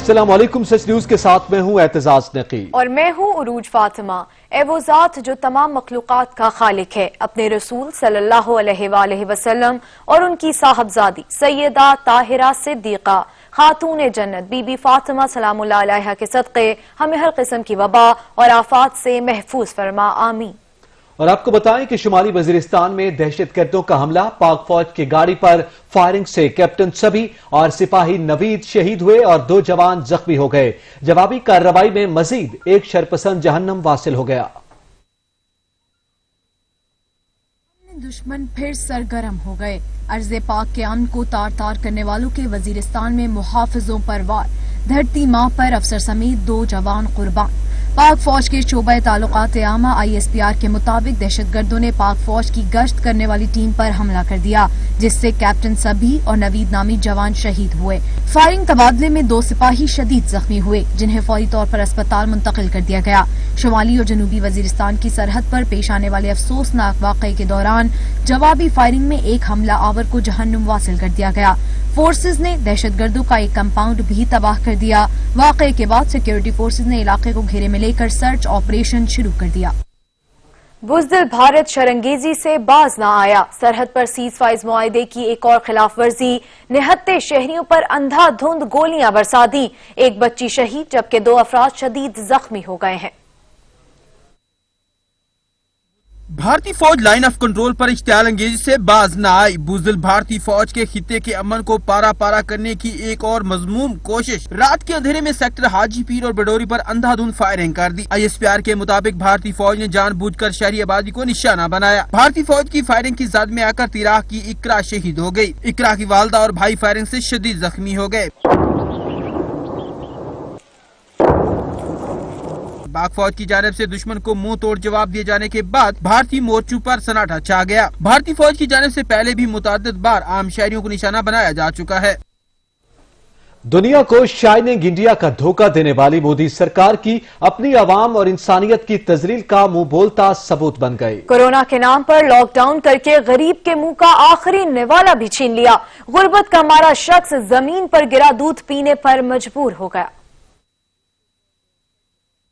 अस्सलाम वालेकुम। सच न्यूज के साथ मैं हूं एतजाज नकी और मैं हूं उरूज फातिमा। ए वो ज़ात जो तमाम मखलूक़ात का खालिक है, अपने रसूल सल्लल्लाहु अलैहि वसल्लम और उनकी साहबजादी सैयदा ताहिरा सिद्दीक़ा खातून जन्नत बीबी फातिमा सलामुल्लाह अलैहा के सदक़े हमें हर किस्म की वबा और आफात से महफूज फरमा, आमीन। और आपको बताएं कि शुमाली वजीरिस्तान में दहशतगर्दों का हमला, पाक फौज की गाड़ी पर फायरिंग से कैप्टन सबी और सिपाही नवीद शहीद हुए और 2 जवान जख्मी हो गए। जवाबी कार्रवाई में मजीद एक शरपसंद जहन्नम वासिल हो गया। दुश्मन फिर सरगर्म हो गए। अर्ज़े पाक के अमन को तार तार करने वालों के वजीरिस्तान में मुहाफिजों पर वार, धरती माँ पर अफसर समेत 2 जवान कुर्बान। पाक फौज के शोबे ताल्लुकात आमा ISPR के मुताबिक दहशतगर्दों ने पाक फौज की गश्त करने वाली टीम पर हमला कर दिया, जिससे कैप्टन सबी और नवीद नामी जवान शहीद हुए। फायरिंग तबादले में 2 सिपाही शदीद जख्मी हुए, जिन्हें फौरी तौर पर अस्पताल मुंतकिल कर दिया गया। शुमाली और जनूबी वजीरिस्तान की सरहद पर पेश आने वाले अफसोसनाक वाक़े के दौरान जवाबी फायरिंग में एक हमला आवर को जहन्नुम वासिल कर दिया गया। फोर्सेज ने दहशतगर्दों का एक कंपाउंड भी तबाह कर दिया। वाक़े के बाद सिक्योरिटी फोर्सेज ने इलाके को घेरे में लेकर सर्च ऑपरेशन शुरू कर दिया। बुज़दिल भारत शरंगेजी से बाज न आया। सरहद पर सीज फाइज मुआहदे की एक और खिलाफ वर्जी, निहत्ते शहरियों पर अंधाधुंध गोलियां बरसा दी। एक बच्ची शहीद जबकि 2 अफराद शदीद जख्मी हो गए हैं। भारतीय फौज लाइन ऑफ कंट्रोल पर इश्तियाल अंगेजी से बाज न आई। बुज़दिल भारतीय फौज के खित्ते के अमन को पारा पारा करने की एक और मजमूम कोशिश। रात के अंधेरे में सेक्टर हाजी पीर और बडोरी पर अंधाधुंध फायरिंग कर दी। ISPR के मुताबिक भारतीय फौज ने जानबूझकर शहरी आबादी को निशाना बनाया। भारतीय फौज की फायरिंग की जद में आकर तिराह की इकरा शहीद हो गयी। इकरा की वालदा और भाई फायरिंग से शदीद जख्मी हो गए। पाक फौज की जानिब से दुश्मन को मुंह तोड़ जवाब दिए जाने के बाद भारतीय मोर्चों पर सन्नाटा छा गया। भारतीय फौज की जानिब से पहले भी मुतअद्दिद बार आम शहरियों को निशाना बनाया जा चुका है। दुनिया को शाइनिंग इंडिया का धोखा देने वाली मोदी सरकार की अपनी आवाम और इंसानियत की तजरील का मुंह बोलता सबूत बन गई। कोरोना के नाम पर लॉकडाउन करके गरीब के मुंह का आखिरी निवाला भी छीन लिया। गुर्बत का मारा शख्स जमीन पर गिरा दूध पीने पर मजबूर हो गया।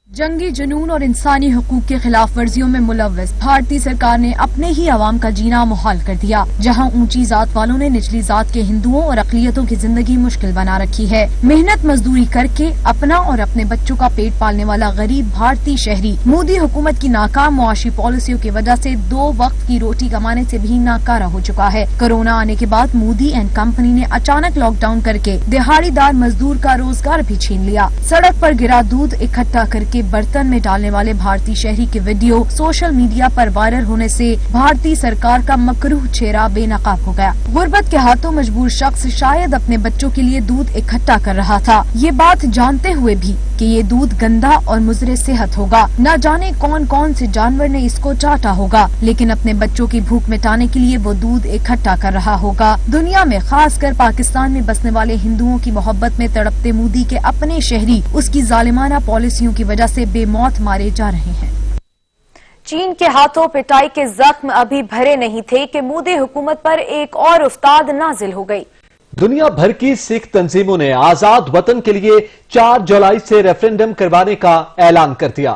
जंगी जुनून और इंसानी हुकूक के खिलाफ वर्जियों में मुलव्वस भारतीय सरकार ने अपने ही आवाम का जीना मुहाल कर दिया। जहां ऊंची जात वालों ने निचली जात के हिंदुओं और अक़लियतों की जिंदगी मुश्किल बना रखी है। मेहनत मजदूरी करके अपना और अपने बच्चों का पेट पालने वाला गरीब भारतीय शहरी मोदी हुकूमत की नाकाम मुआशी पॉलिसियों की वजह से 2 वक्त की रोटी कमाने से भी नाकारा हो चुका है। कोरोना आने के बाद मोदी एंड कंपनी ने अचानक लॉकडाउन करके दिहाड़ीदार मजदूर का रोजगार भी छीन लिया। सड़क पर गिरा दूध इकट्ठा करके बर्तन में डालने वाले भारतीय शहरी के वीडियो सोशल मीडिया पर वायरल होने से भारतीय सरकार का मकरूह चेहरा बेनकाब हो गया। गुर्बत के हाथों मजबूर शख्स शायद अपने बच्चों के लिए दूध इकट्ठा कर रहा था, ये बात जानते हुए भी कि ये दूध गंदा और मुज़रे सेहत होगा। न जाने कौन कौन से जानवर ने इसको चाटा होगा, लेकिन अपने बच्चों की भूख मिटाने के लिए वो दूध इकट्ठा कर रहा होगा। दुनिया में खासकर पाकिस्तान में बसने वाले हिंदुओं की मोहब्बत में तड़पते मोदी के अपने शहरी उसकी जालिमाना पॉलिसियों की वजह से बेमौत मारे जा रहे हैं। चीन के हाथों पिटाई के जख्म अभी भरे नहीं थे कि मोदी हुकूमत पर एक और उफ्ताद नाजिल हो गई। दुनिया भर की सिख तंजीमों ने आजाद वतन के लिए 4 जुलाई से रेफरेंडम करवाने का ऐलान कर दिया।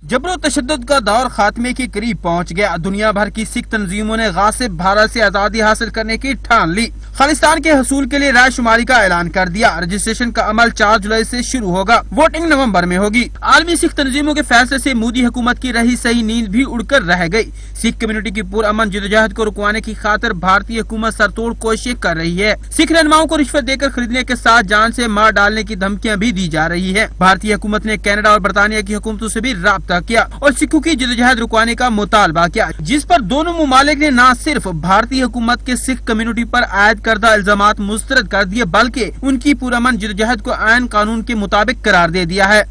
जबरो तशद्दुद का दौर खात्मे के करीब पहुंच गया। दुनिया भर की सिख तंजीमों ने गासिब भारत से आजादी हासिल करने की ठान ली। खालिस्तान के हसूल के लिए राय शुमारी का ऐलान कर दिया। रजिस्ट्रेशन का अमल 4 जुलाई से शुरू होगा। वोटिंग नवंबर में होगी। आलमी सिख तंजीमों के फैसले से मोदी हुकूमत की रही सही नींद भी उड़कर रह गई। सिख कम्युनिटी की पुरअमन जदोजहद को रुकवाने की खातिर भारतीय हुकूमत सरतोड़ कोशिशें कर रही है। सिख रहनुमाओं को रिश्वत देकर खरीदने के साथ जान से मार डालने की धमकियां भी दी जा रही है। भारतीय हुकूमत ने कनाडा और बरतानिया की हुकूमतों से भी राब्ता किया और सिखों की जदोजहद रुकवाने का मुतालबा किया, जिस पर दोनों मुमालिक ने न सिर्फ भारतीय हुकूमत के सिख कम्युनिटी पर आयद करदा इल्जामात मुस्तरद कर दिए, बल्कि उनकी पुरअमन जदोजहद को आईन कानून के मुताबिक करार दे दिया है।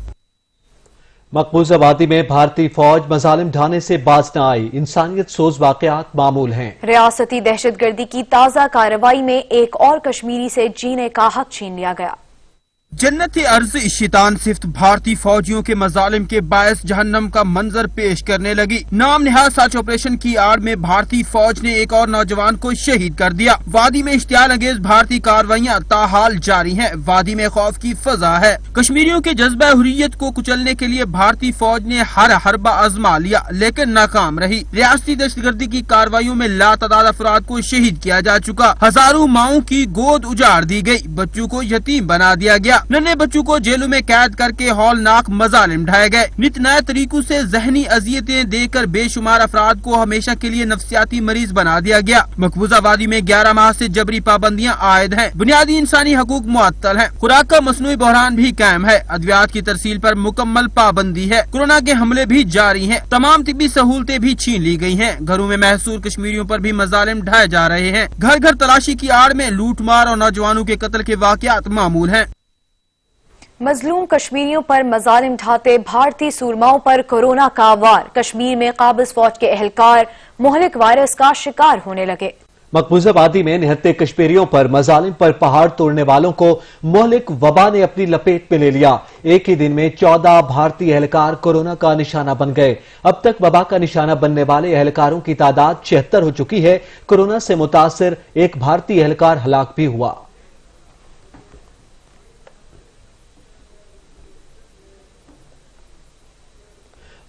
मकबूजा वादी में भारतीय फौज मजालिम ढाने से बाज न आई। इंसानियत सोज वाकयात मामूल हैं। रियासती दहशतगर्दी की ताज़ा कार्रवाई में एक और कश्मीरी से जीने का हक छीन लिया गया। जन्नत अर्ज इश्तितान सिर्फ भारतीय फौजियों के मजालिम के बायस जहन्नम का मंजर पेश करने लगी। नाम निहाद सर्च ऑपरेशन की आड़ में भारतीय फौज ने एक और नौजवान को शहीद कर दिया। वादी में इश्तियाल अंगेज भारतीय कार्रवाइयां ताहाल जारी हैं। वादी में खौफ की फजा है। कश्मीरियों के जज्बा हुर्रियत को कुचलने के लिए भारतीय फौज ने हर हरबा आजमा लिया, लेकिन नाकाम रही। रियासती दहशतगर्दी की कार्रवाइयों में लातादाद अफराद को शहीद किया जा चुका। हजारों माओं की गोद उजाड़ दी गई। बच्चों को यतीम बना दिया गया। नन्हे बच्चों को जेलों में कैद करके हौलनाक मजालिम ढाए गए। नित नए तरीकों से जहनी अजियतें देकर बेशुमार अफराद को हमेशा के लिए नफ्सियाती मरीज बना दिया गया। मकबूजा वादी में 11 माह से जबरी पाबंदियां आयद हैं। बुनियादी इंसानी हकूक मुअत्तल हैं। खुराक का मसनूई बहरान भी कायम है। अद्वियात की तरसील पर मुकम्मल पाबंदी है। कोरोना के हमले भी जारी हैं। तमाम तिब्बी सहूलतें भी छीन ली गई हैं। घरों में महसूर कश्मीरियों पर भी मजालिम ढाए जा रहे हैं। घर घर तलाशी की आड़ में लूटमार और नौजवानों के कत्ल के वाकयात मामूल हैं। मजलूम कश्मीरियों पर मजालिम ढाते भारतीय सूरमाओं पर कोरोना का वार। कश्मीर में काबिज फौज के एहलकार मुहलिक वायरस का शिकार होने लगे। मकबूजा वादी में निहत्ते कश्मीरियों पर मजालिम पर पहाड़ तोड़ने वालों को मुहलिक वबा ने अपनी लपेट में ले लिया। एक ही दिन में 14 भारतीय एहलकार कोरोना का निशाना बन गए। अब तक वबा का निशाना बनने वाले एहलकारों की तादाद 76 हो चुकी है। कोरोना से मुतासिर एक भारतीय एहलकार हलाक भी हुआ।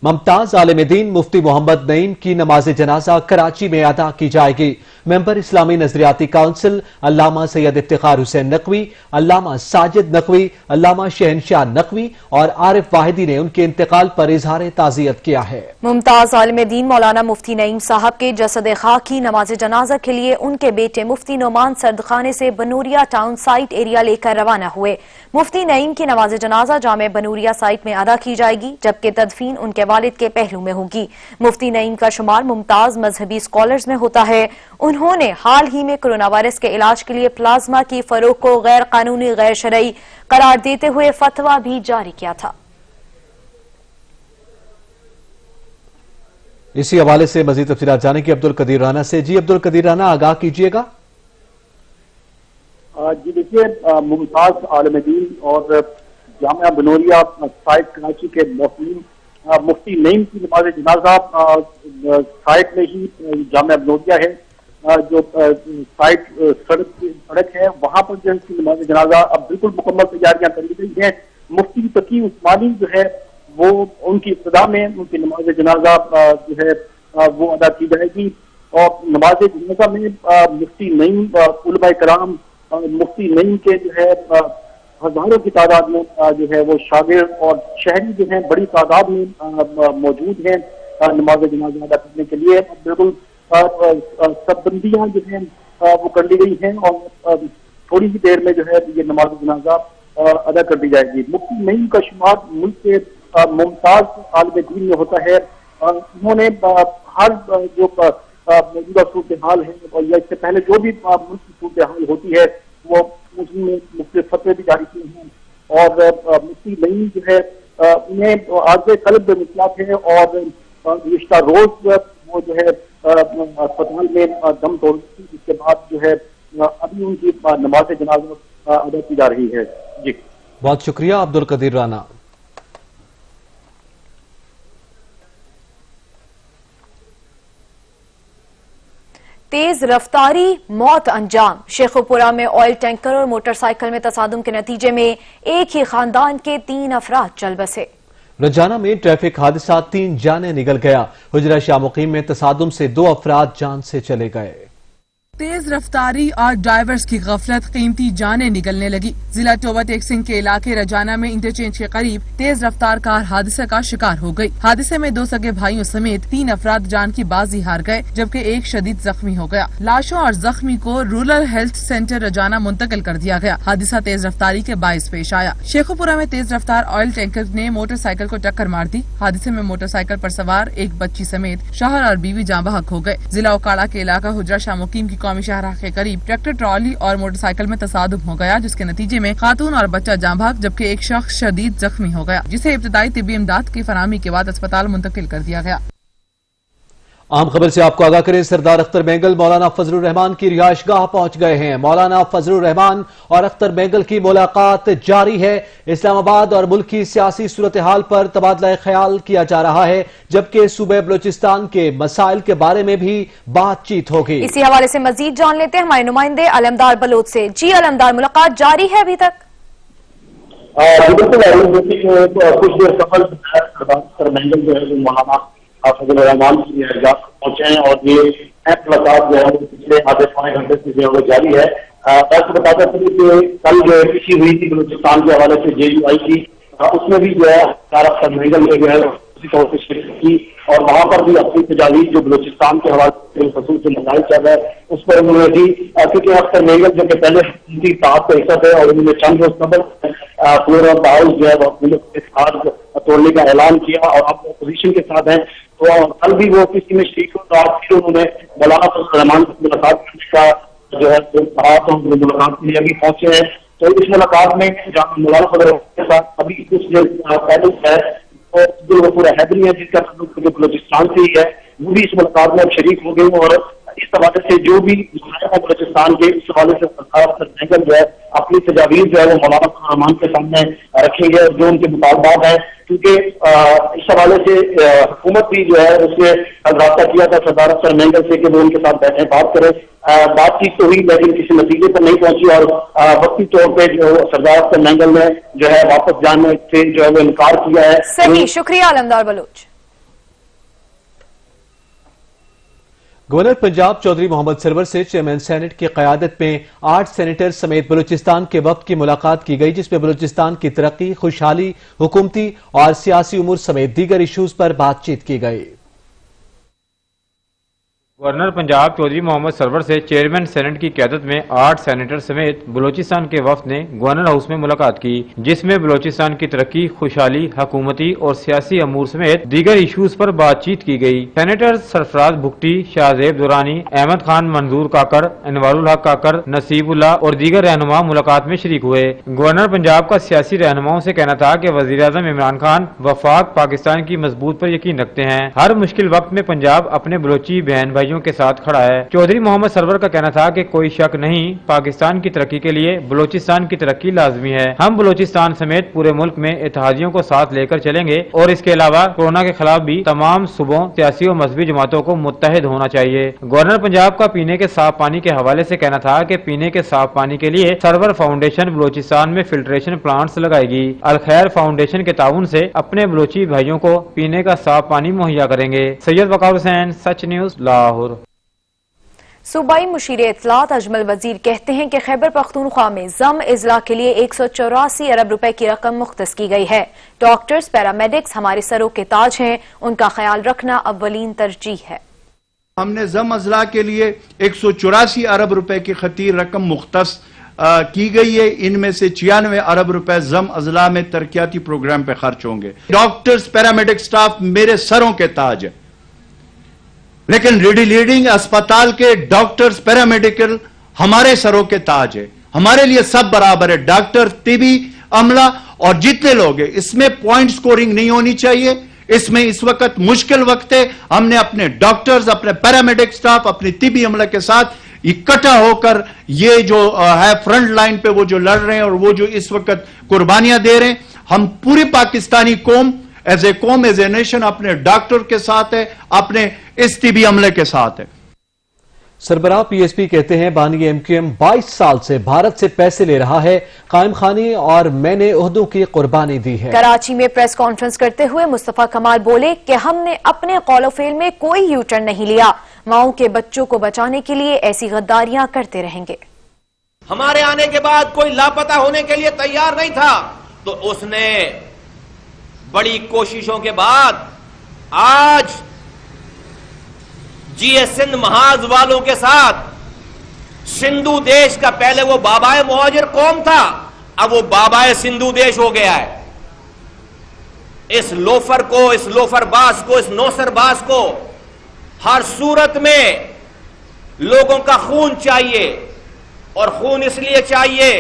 मुमताज आलिम-ए-दीन मुफ्ती मोहम्मद नईम की नमाज जनाजा कराची में अदा की जाएगी। मेंबर इस्लामी नजरियाती काउंसिल अल्लामा सैयद इफ्तिखार हुसैन नकवी, अल्लामा साजिद नकवी, अल्लामा शहनशाह नकवी और आरिफ वाहिदी ने उनके इंतकाल पर इजहार ताजियत किया है। मुमताज आलिम-ए-दीन मौलाना मुफ्ती नईम साहब के जसद खाकी नमाज जनाजा के लिए उनके बेटे मुफ्ती नोमान सरदखाने से बनूरिया टाउन साइट एरिया लेकर रवाना हुए। मुफ्ती नईम की नमाज जनाजा जामे बनूरिया साइट में अदा की जाएगी, जबकि तदफीन उनके वालिद के पहलू में होगी। मुफ्ती नईम का शुमार मुमताज मजहबी स्कॉलर्स में होता है। उन्होंने हाल ही में कोरोना वायरस के इलाज के लिए प्लाज्मा की फरोख को गैर कानूनी गैर शरई करार देते हुए फतवा भी जारी किया था। इसी हवाले से मजीद तफसीलात जाने की अब्दुल कदीर राना से। जी अब्दुल कदीर राना, आगाह कीजिएगा। जी देखिए, मुमताज आलिम-ए-दीन और जामिया बनूरिया साइट कराची के मुफ्ती नईम की नमाज जनाजा साइट में ही जामिया बनूरिया है, जो साइट सड़क है, वहां पर जो है नमाज जनाजा अब बिल्कुल मुकम्मल तैयारियां कर ली गई हैं। मुफ्ती तकी उस्मानी जो है वो उनकी इब्तिदा में उनकी नमाज जनाजा जो है वो अदा की जाएगी। और नमाज जनाजा में मुफ्ती नईम, उलमा कराम, मुफ्ती नईम के जो है हजारों की तादाद में जो है वो शागिर्द और शहरी जो है बड़ी तादाद में मौजूद हैं नमाज जनाजा अदा करने के लिए। बिल्कुल सब बंदियां जो है वो कर ली गई हैं और थोड़ी ही देर में जो है ये नमाज जनाजा अदा कर दी जाएगी। मुफ्ती नईम का शुमार मुल्क के मुमताज आलिम-ए-दीन में होता है। उन्होंने हर जो मौजूदा सूरत हाल है और या इससे पहले जो भी मुल्क की सूरत हाल होती है वो उसमें मुख्तलिफ फतवे भी जारी किए हैं। और मुफ्ती नईम जो है उन्हें आज कल्ब मिसलात है और गुज़िश्ता रोज वो जो है अस्पताल में दम तोड़ दी, जिसके बाद जो है अभी उनकी नमाज जनाजा अदा की जा रही है। जी बहुत शुक्रिया अब्दुल कदीर राना। तेज रफ्तारी मौत अंजाम। शेखुपुरा में ऑयल टैंकर और मोटरसाइकिल में तसादुम के नतीजे में एक ही खानदान के 3 अफराद चल बसे। रजाना में ट्रैफिक हादसा 3 जाने निकल गया। हुजरा शाह मुकीम में तसादुम से 2 अफराद जान से चले गए। तेज रफ्तारी और ड्राइवर्स की गफलत कीमती जानें निकलने लगी। जिला टोबा टेक सिंह के इलाके रजाना में इंटरचेंज के करीब तेज रफ्तार कार हादसे का शिकार हो गई। हादसे में 2 सगे भाइयों समेत 3 अफराद जान की बाजी हार गए, जबकि एक शदीद जख्मी हो गया। लाशों और जख्मी को रूरल हेल्थ सेंटर रजाना मुंतकिल कर दिया गया। हादसा तेज रफ्तारी के बाइस पेश आया। शेखुपुरा में तेज रफ्तार ऑयल टैंकर ने मोटरसाइकिल को टक्कर मार दी। हादसे में मोटरसाइकिल पर सवार एक बच्ची समेत शौहर और बीवी जाँ बहक हो गए। जिला उकाड़ा के इलाका हुजरा शाह मुकीम की कौमी शाहराह के करीब ट्रैक्टर ट्रॉली और मोटरसाइकिल में तसादुम हो गया, जिसके नतीजे में खातून और बच्चा जाँ बहक जबकि एक शख्स शदीद जख्मी हो गया, जिसे इब्तदाई तिब्बी इमदाद की फराहमी के बाद अस्पताल मुंतकिल कर दिया गया। اہم خبر سے آپ کو آگاہ کریں، سردار اختر مینگل مولانا فضل الرحمان کی رہائش گاہ پہنچ گئے ہیں۔ مولانا فضل الرحمان اور اختر مینگل کی ملاقات جاری ہے۔ اسلام آباد اور ملک کی سیاسی صورتحال پر تبادلہ خیال کیا جا رہا ہے، جبکہ صوبہ بلوچستان کے مسائل کے بارے میں بھی بات چیت ہوگی۔ اسی حوالے سے مزید جان لیتے ہیں ہمارے نمائندے علمدار بلوچ سے۔ جی علمدار، ملاقات جاری ہے ابھی تک؟ بالکل، کچھ دیر قبل سردار اختر مینگل جو ہے مولانا فضل الرحمان کی جگہ پہنچے ہیں اور یہ ملاقات جو ہے پچھلے آدھے پونے گھنٹے سے جو ہے جاری ہے۔ آپ کو بتاتا چلیے کہ کل جو پیشی ہوئی تھی بلوچستان کے حوالے سے JUI کی، اس میں بھی جو ہے سردار اختر مینگل نے جو ہے اسی طور سے شرکت کی اور وہاں پر بھی اپنی تجاویز جو بلوچستان کے حوالے سے خصوص سے مسائل چل رہا ہے اس پر انہوں نے دی، کیونکہ اختر مینگل جو کہ پہلے حکومتی اتحاد کا حصہ تھے اور انہوں نے چند روز قبل فلور آف دا ہاؤس جو ہے وہ ملک کے اتحاد توڑنے کا اعلان کیا اور اب اپوزیشن کے ساتھ ہیں، تو کل بھی وہ کسی میں شریک ہو تو آج پھر انہوں نے مولانا فضل الرحمان سے ملاقات کرنے کا جو ہے ملاقات کے لیے ابھی پہنچے ہیں۔ تو اس ملاقات میں جہاں مولانا فضل الرحمان کے ساتھ ابھی کچھ پہلو ہے جو پورا حیدری ہے جس کا تعلق بلوچستان سے ہی ہے، وہ بھی اس ملاقات میں اب شریک ہو گئے اور اس حوالے سے جو بھی بلوچستان کے اس حوالے سے سردار اختر مینگل جو ہے اپنی تجاویز جو ہے وہ مولانا فضل الرحمان کے سامنے رکھیں گے اور جو ان کے مطالبات ہیں، کیونکہ اس حوالے سے حکومت بھی جو ہے اس نے رابطہ کیا تھا سردار اختر مینگل سے کہ وہ ان کے ساتھ بیٹھے بات کرے، بات چیت تو ہوئی لیکن کسی نتیجے پر نہیں پہنچی اور وقتی طور پہ جو سردار اختر مینگل نے جو ہے واپس جانے سے جو ہے وہ انکار کیا ہے۔ صحیح، شکریہ علمدار بلوچ۔ گورنر پنجاب چودھری محمد سرور سے چیئرمین سینٹ کی قیادت میں 8 سینیٹر سمیت بلوچستان کے وفد کی ملاقات کی گئی، جس میں بلوچستان کی ترقی، خوشحالی، حکومتی اور سیاسی امور سمیت دیگر ایشوز پر بات چیت کی گئی۔ گورنر پنجاب چودھری محمد سرور سے چیئرمین سینٹ کی قیادت میں 8 سینیٹر سمیت بلوچستان کے وفد نے گورنر ہاؤس میں ملاقات کی، جس میں بلوچستان کی ترقی، خوشحالی، حکومتی اور سیاسی امور سمیت دیگر ایشوز پر بات چیت کی گئی۔ سینیٹر سرفراز بھگٹی، شاہزیب دورانی، احمد خان منظور کاکڑ، انوار الحق کاکڑ، نصیب اللہ اور دیگر رہنما ملاقات میں شریک ہوئے۔ گورنر پنجاب کا سیاسی رہنماؤں سے کہنا تھا کہ وزیر اعظم عمران خان وفاق پاکستان کی مضبوط پر یقین رکھتے ہیں، ہر مشکل وقت میں پنجاب اپنے بلوچی بہن بھائیوں کے ساتھ کھڑا ہے۔ چودھری محمد سرور کا کہنا تھا کہ کوئی شک نہیں، پاکستان کی ترقی کے لیے بلوچستان کی ترقی لازمی ہے، ہم بلوچستان سمیت پورے ملک میں اتحادیوں کو ساتھ لے کر چلیں گے اور اس کے علاوہ کورونا کے خلاف بھی تمام صوبوں، سیاسی اور مذہبی جماعتوں کو متحد ہونا چاہیے۔ گورنر پنجاب کا پینے کے صاف پانی کے حوالے سے کہنا تھا کہ پینے کے صاف پانی کے لیے سرور فاؤنڈیشن بلوچستان میں فلٹریشن پلانٹس لگائے گی، الخیر فاؤنڈیشن کے تعاون سے اپنے بلوچی بھائیوں کو پینے کا صاف پانی مہیا کریں گے۔ سید وقار حسین، سچ نیوز، لاہور۔ صوبائی مشیر اطلاعات اجمل وزیر کہتے ہیں کہ خیبر پختونخوا میں ضم اضلاع کے لیے 184 ارب روپے کی رقم مختص کی گئی ہے۔ ڈاکٹرز، پیرامیڈکس ہمارے سروں کے تاج ہیں، ان کا خیال رکھنا اولین ترجیح ہے۔ ہم نے ضم اضلاع کے لیے 184 ارب روپے کی خطیر رقم مختص کی گئی ہے، ان میں سے 96 ارب روپے ضم اضلاع میں ترقیاتی پروگرام پہ خرچ ہوں گے۔ ڈاکٹرز، پیرامیڈک سٹاف میرے سروں کے تاج ہے، لیکن لیڈنگ اسپتال کے ڈاکٹرز، پیرامیڈیکل ہمارے سروں کے تاج ہے، ہمارے لیے سب برابر ہے، ڈاکٹر، طبی عملہ اور جتنے لوگ ہیں، اس میں پوائنٹ سکورنگ نہیں ہونی چاہیے۔ اس میں اس وقت مشکل وقت ہے، ہم نے اپنے ڈاکٹرز، اپنے پیرامیڈک سٹاف، اپنی طبی عملہ کے ساتھ اکٹھا ہو کر یہ جو ہے فرنٹ لائن پہ وہ جو لڑ رہے ہیں اور وہ جو اس وقت قربانیاں دے رہے ہیں، ہم پوری پاکستانی قوم ایز اے نیشن اپنے ڈاکٹر کے ساتھ ہے، اپنے اس طبی عملے کے ساتھ ہے۔ سربراہ PSP کہتے ہیں بانی MQM 22 سال سے بھارت سے پیسے لے رہا ہے، قائم خانی اور میں نے عہدوں کی قربانی دی ہے۔ کراچی میں پریس کانفرنس کرتے ہوئے مصطفیٰ کمال بولے کہ ہم نے اپنے قول و فعل میں کوئی یو ٹرن نہیں لیا، ماؤں کے بچوں کو بچانے کے لیے ایسی غداریاں کرتے رہیں گے۔ ہمارے آنے کے بعد کوئی لاپتہ ہونے کے لیے تیار نہیں تھا، تو اس نے بڑی کوششوں کے بعد آج سندھ محاذ والوں کے ساتھ سندھو دیش کا، پہلے وہ بابائے مہاجر قوم تھا، اب وہ بابائے سندھو دیش ہو گیا ہے۔ اس لوفر کو، اس لوفر باز کو، اس نوسر باز کو ہر صورت میں لوگوں کا خون چاہیے، اور خون اس لیے چاہیے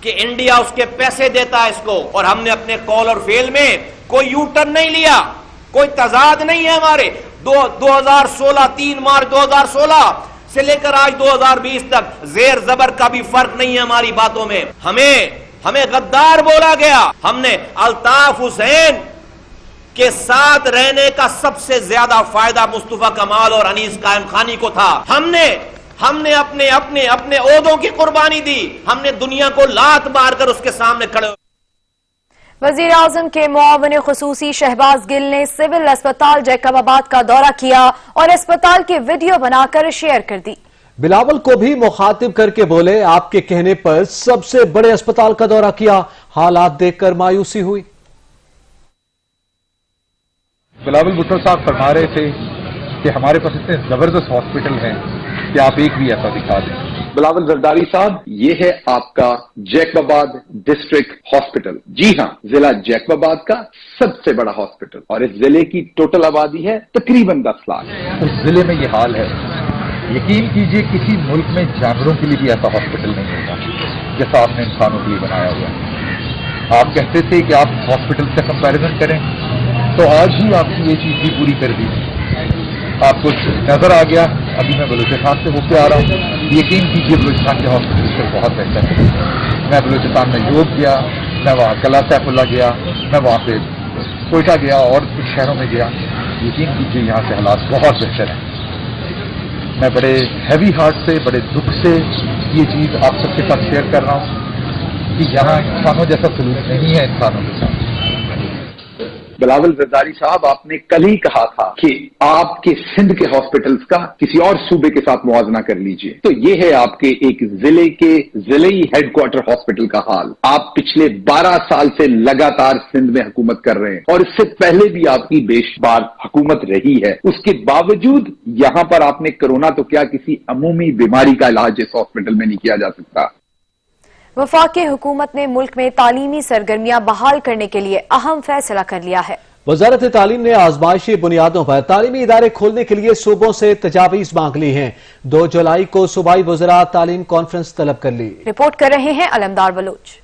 کہ انڈیا اس کے پیسے دیتا ہے اس کو، اور ہم نے اپنے قول اور فعل میں کوئی یو ٹرن نہیں لیا، کوئی تضاد نہیں ہے ہمارے۔ 2016 3 मार्च 2016 से लेकर आज 2020 तक जेर जबर का भी फर्क नहीं है हमारी बातों में। हमें गद्दार बोला गया। हमने अल्ताफ हुसैन के साथ रहने का सबसे ज्यादा फायदा मुस्तफा कमाल और अनीस कायम खानी को था। हमने अपने ओहदों की कुर्बानी दी। हमने दुनिया को लात मारकर उसके सामने खड़े। वजीर आजम के मुआविन खुसूसी शहबाज गिल ने सिविल अस्पताल जैकबाबाद का दौरा किया और अस्पताल की वीडियो बनाकर शेयर कर दी। बिलावल को भी मुखातिब करके बोले, आपके कहने पर सबसे बड़े अस्पताल का दौरा किया, हालात देखकर मायूसी हुई। बिलावल भुट्टो साहब फरमा रहे थे कि हमारे पास इतने जबरदस्त हॉस्पिटल हैं कि आप एक भी ऐसा दिखा दें। बिलावल जरदारी साहब, ये है आपका जैकबाबाद डिस्ट्रिक्ट हॉस्पिटल। जी हां, जिला जैकबाबाद का सबसे बड़ा हॉस्पिटल और इस जिले की टोटल आबादी है तकरीबन 10 लाख। उस जिले में ये हाल है, यकीन कीजिए किसी मुल्क में जानवरों के लिए भी ऐसा हॉस्पिटल नहीं होगा जैसा आपने इंसानों के लिए बनाया हुआ है। आप कहते थे कि आप हॉस्पिटल से कंपैरिजन करें, तो आज ही आपकी ये चीज भी पूरी कर दी। आपको नजर आ गया, अभी मैं बलूचिस्तान से होकर आ रहा हूँ, यकीन कीजिए बलूचिस्तान के हॉस्पिटल से बहुत बेहतर है। मैं बलूचिस्तान में योग गया, मैं वहाँ कला सैफुल्ला गया, मैं वहाँ पे कोयटा गया और कुछ शहरों में गया, यकीन कीजिए यहाँ से हालात बहुत बेहतर हैं। मैं बड़े हैवी हार्ट से, बड़े दुख से ये चीज़ आप सबके साथ शेयर कर रहा हूँ कि यहाँ इंसानों जैसा सलूक नहीं है इंसानों के साथ। बिलावल जरदारी साहब, आपने कल ही कहा था कि आपके सिंध के हॉस्पिटल्स का किसी और सूबे के साथ मुआवजा कर लीजिए। तो ये है आपके एक जिले हेडक्वार्टर हॉस्पिटल का हाल। आप पिछले 12 साल से लगातार सिंध में हुकूमत कर रहे हैं और इससे पहले भी आपकी बेशुमार हुकूमत रही है। उसके बावजूद यहां पर आपने कोरोना तो क्या किसी अमूमी बीमारी का इलाज इस हॉस्पिटल में नहीं किया जा सकता। वफाकी हुकूमत ने मुल्क में तालीमी सरगर्मियां बहाल करने के लिए अहम फैसला कर लिया है। वजारत तालीम ने आजमाइशी बुनियादों पर तालीमी इदारे खोलने के लिए सूबों से तजावीज मांग ली हैं। 2 जुलाई को सूबाई वज़रा तालीम कॉन्फ्रेंस तलब कर ली। रिपोर्ट कर रहे हैं अलमदार बलोच।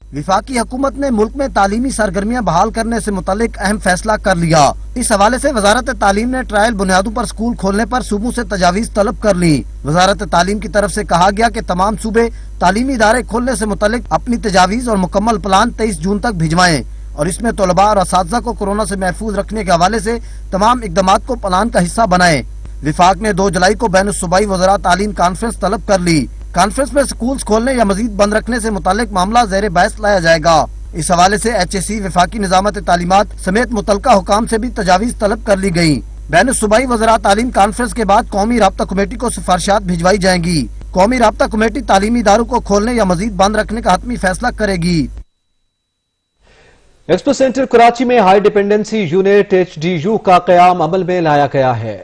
विफाकी हुकूमत ने मुल्क में तालीमी सरगर्मियां बहाल करने से मुतालिक अहम फैसला कर लिया। इस हवाले से वजारत तालीम ने ट्रायल बुनियादों पर स्कूल खोलने पर सूबों से तजावीज तलब कर ली। वजारत तालीम की तरफ से कहा गया कि तमाम सूबे तालीमी इदारे खोलने से मुतालिक अपनी तजावीज और मुकम्मल प्लान 23 जून तक भिजवाएं और इसमें तलबा और असातिज़ा को कोरोना से महफूज रखने के हवाले से तमाम इकदामात को प्लान का हिस्सा बनाएं। विफाक ने 2 जुलाई को बैन सूबाई वज़रा तालीम कॉन्फ्रेंस तलब कर ली। कॉन्फ्रेंस में स्कूल खोलने या मजीद बंद रखने से मुतालिक मामला ज़ेर बहस लाया जाएगा। इस हवाले से HSC, विफाकी निजामत तालीमात समेत मुतलका हुकाम से भी तजावीज तलब कर ली गयी। बैन सूबाई वज़रा तालीम कॉन्फ्रेंस के बाद कौमी राब्ता कमेटी को सिफारिशात भिजवाई जाएंगी। कौमी राब्ता कमेटी तालीमी इदारों को खोलने या मजीद बंद रखने का हतमी फैसला करेगी। एक्सपो सेंटर कराची में हाई डिपेंडेंसी यूनिट HDU का कयाम अमल में लाया गया है।